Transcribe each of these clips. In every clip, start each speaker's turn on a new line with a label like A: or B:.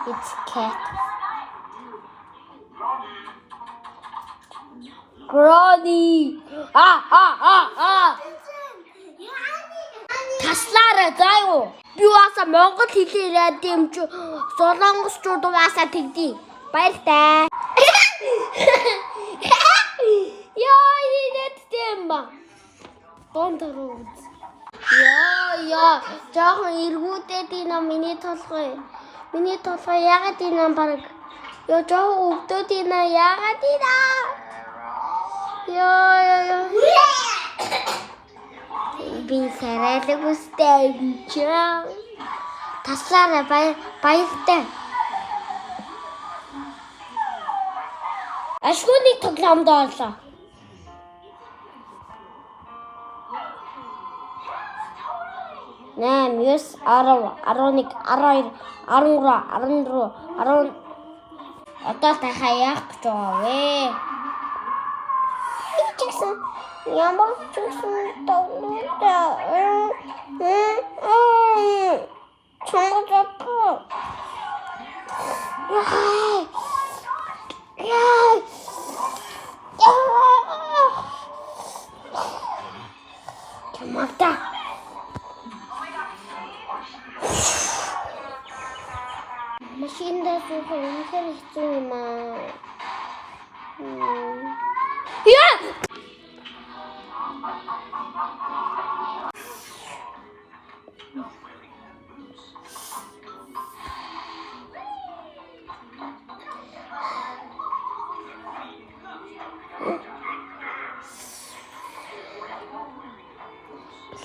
A: It's cat. Granny. Таслаарай заа юу. Би уусаа монгол хэлээр дэмж солонгосчууд уусаа тэгдий. Баяртай. Яа ирэт ба. Донтороо. Яа жоохон эргүүдэд энэ миний толгой. Миний толгой ягаад энэ баг. Яа жоохон өвдөд энэ ягаад энэ. Яа. Би сарайлаг үстэй чаа. Таслаарай баяртай. Ашгүйний тоглоомд орлоо. Нэм 9 10 11 12 13 14 одоо тахаа яах гэж байгаа вэ? Ичсэн ямар ч тоглоомтой. Чамдаа. Чамдаа. Машинда суух хэцүү юм аа. Яа!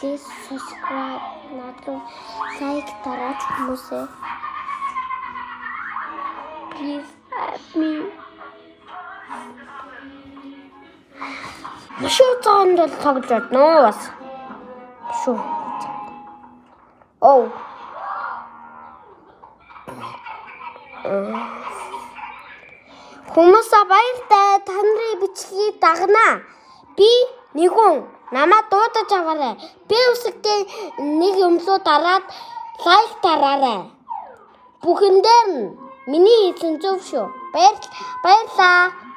A: Please subscribe. Надад лайк дараач хүмүүсээ. Please help me. Машин цаанд л тоглож нөө бас. Шүү. Oh. Хүмүүс баяртай та нарын бичлэгийг дагнаа. Би нэгэн намайг дуудаж аваарай. Би үсэгтэй нэг юмлуу дараад лайк дараарай. Бүхэндээ миний хийсэн зөв шүү. Баярлалаа.